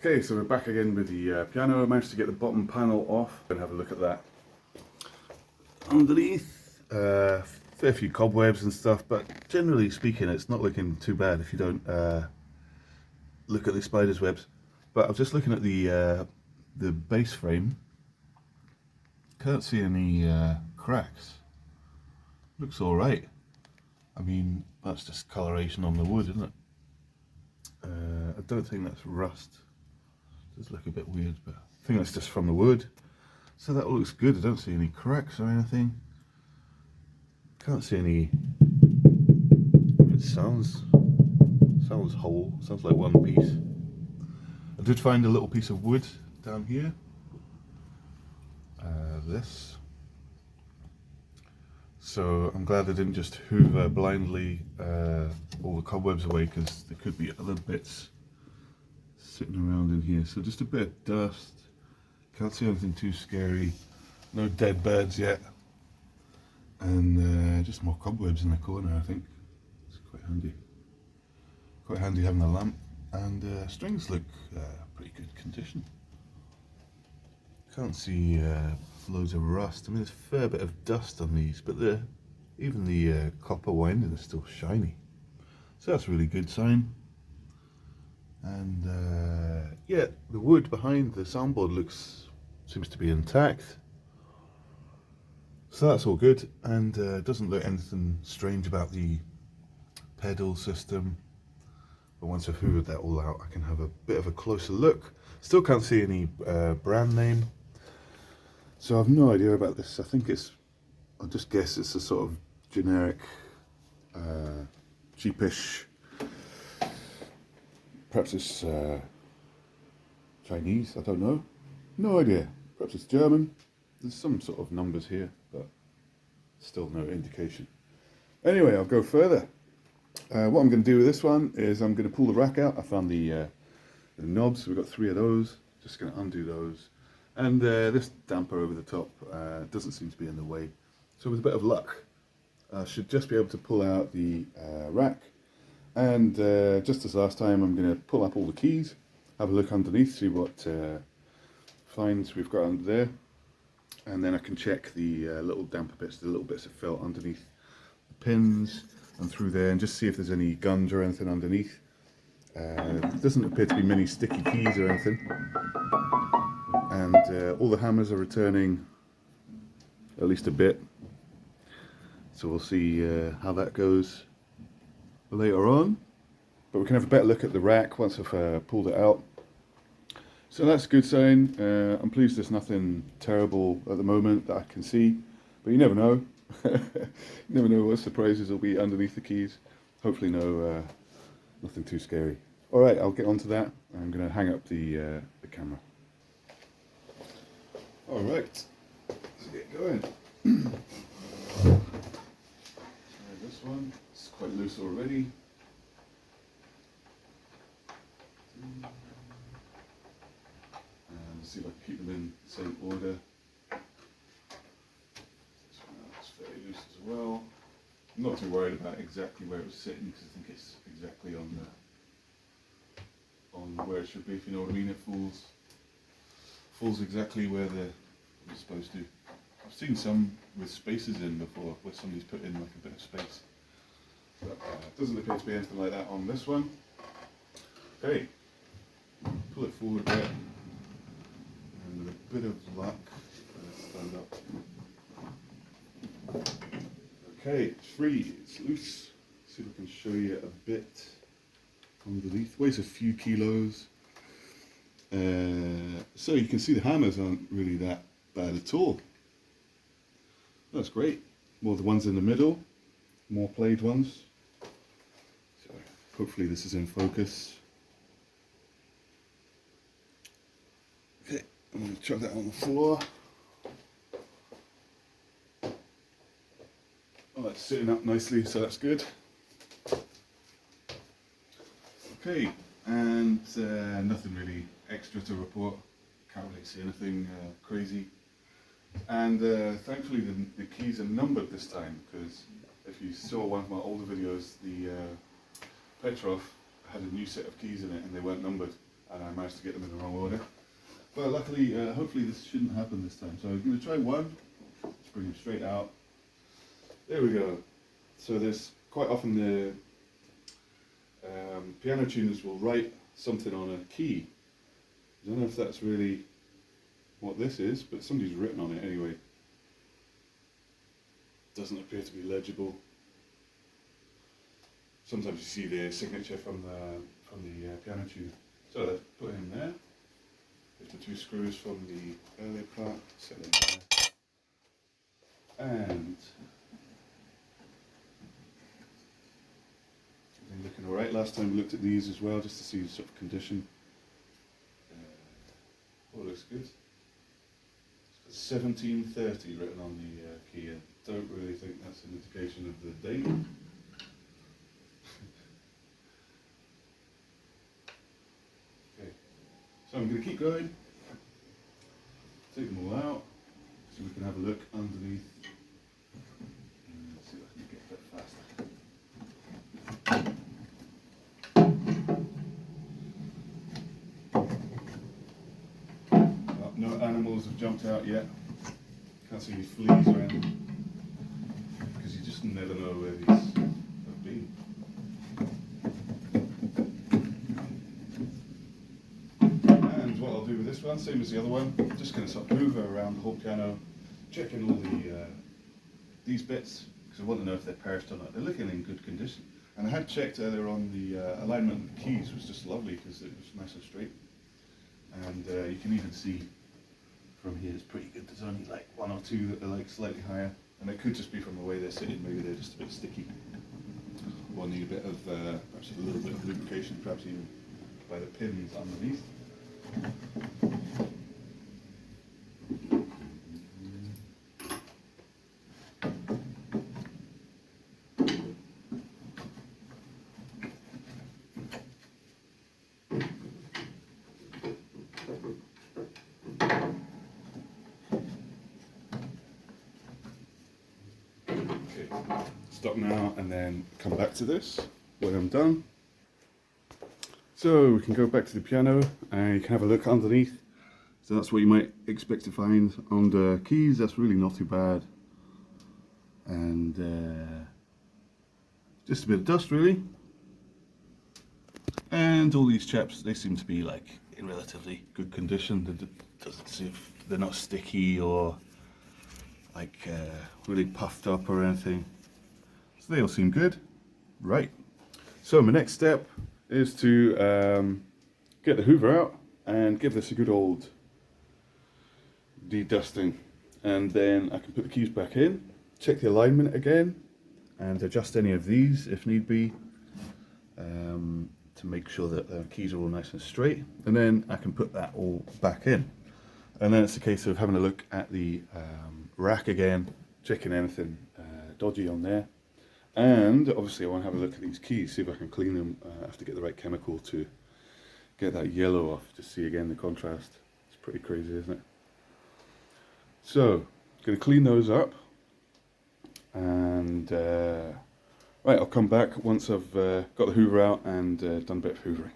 Okay, so we're back again with the piano. I managed to get the bottom panel off and have a look at that. Underneath, fair few cobwebs and stuff, but generally speaking, it's not looking too bad if you don't look at the spider's webs. But I was just looking at the base frame. Can't see any cracks. Looks all right. I mean, that's just coloration on the wood, isn't it? I don't think that's rust. Does look a bit weird, but I think that's just from the wood. So that looks good. I don't see any cracks or anything. Can't see any. It sounds whole. Sounds like one piece. I did find a little piece of wood down here. This. So I'm glad I didn't just hoover blindly all the cobwebs away, because there could be other bits sitting around in here. So just a bit of dust. Can't see anything too scary. No dead birds yet. And just more cobwebs in the corner, I think. It's quite handy. Quite handy having a lamp. And strings look pretty good condition. Can't see loads of rust. I mean, there's a fair bit of dust on these, but even the copper winding is still shiny. So that's a really good sign. And yeah, the wood behind the soundboard seems to be intact. So that's all good, and doesn't look anything strange about the pedal system. But once I've hoovered that all out, I can have a bit of a closer look. Still can't see any brand name. So I've no idea about this. I think I'll just guess it's a sort of generic, cheapish. Perhaps it's Chinese, I don't know. No idea. Perhaps it's German. There's some sort of numbers here, but still no indication. Anyway, I'll go further. What I'm going to do with this one is I'm going to pull the rack out. I found the knobs. We've got 3 of those. Just going to undo those. And this damper over the top doesn't seem to be in the way. So with a bit of luck, I should just be able to pull out the rack. And just as last time, I'm going to pull up all the keys, have a look underneath, see what finds we've got under there. And then I can check the little damper bits, the little bits of felt underneath the pins and through there, and just see if there's any guns or anything underneath. Doesn't appear to be many sticky keys or anything. And all the hammers are returning at least a bit. So we'll see how that goes later on. But we can have a better look at the rack once I've pulled it out. So that's a good sign. I'm pleased there's nothing terrible at the moment that I can see. But you never know. You never know what surprises will be underneath the keys. Hopefully nothing too scary. Alright, I'll get onto that. I'm going to hang up the camera. Alright, let's get going. Try this one. It's quite loose already. And let's see if I can keep them in the same order. This one is fairly loose as well. I'm not too worried about exactly where it was sitting, because I think it's exactly on where it should be, if you know what I mean. It falls exactly where it's supposed to. I've seen some with spaces in before, where somebody's put in like a bit of space. But it doesn't appear to be anything like that on this one. Okay, pull it forward a bit, and with a bit of luck, stand up. Okay, it's free, it's loose. See if I can show you a bit underneath. Weighs a few kilos. So you can see the hammers aren't really that bad at all. That's great. More the ones in the middle, more played ones. So hopefully this is in focus. Okay, I'm going to chuck that on the floor. Oh, it's sitting up nicely, so that's good. Okay, and nothing really extra to report. Can't really see anything crazy. And thankfully the keys are numbered this time, because if you saw one of my older videos, the Petrov had a new set of keys in it and they weren't numbered. and I managed to get them in the wrong order. But luckily, hopefully this shouldn't happen this time. So I'm going to try one. Let's bring them straight out. There we go. So there's quite often the piano tuners will write something on a key. I don't know if that's really what this is, but somebody's written on it anyway. Doesn't appear to be legible. Sometimes you see the signature from the piano tuner. So let's put it in there. Get the two screws from the earlier part, set them there. And everything looking alright. Last time we looked at these as well, just to see the sort of condition. All looks good. It's got 1730 written on the key. I don't really think that's an indication of the date. Okay, so I'm going to keep going. Take them all out so we can have a look underneath. And see if I can get a bit faster. No animals have jumped out yet. Can't see any fleas or anything, because you just never know where these have been. And what I'll do with this one, same as the other one, I'm just going to sort of move her around the whole piano, checking all these bits, because I want to know if they're perished or not. They're looking in good condition. And I had checked earlier on the alignment of the keys was just lovely, because it was nice and straight. And you can even see from here it's pretty good. There's only like one or two that are like slightly higher, and it could just be from the way they're sitting. Maybe they're just a bit sticky, or need a bit of perhaps a little bit of lubrication, perhaps even by the pins underneath. Stop now and then come back to this when I'm done. So we can go back to the piano and you can have a look underneath. So that's what you might expect to find on the keys. That's really not too bad. And just a bit of dust really. And all these chaps, they seem to be like in relatively good condition. It doesn't seem, they're not sticky or like really puffed up or anything. So they all seem good. Right. So my next step is to get the Hoover out and give this a good old de-dusting. And then I can put the keys back in, check the alignment again, and adjust any of these if need be, to make sure that the keys are all nice and straight. And then I can put that all back in. And then it's a case of having a look at the rack again, checking anything dodgy on there. And obviously I want to have a look at these keys, see if I can clean them. I have to get the right chemical to get that yellow off, to see again the contrast. It's pretty crazy, isn't it? So, I'm going to clean those up. And right, I'll come back once I've got the Hoover out and done a bit of hoovering.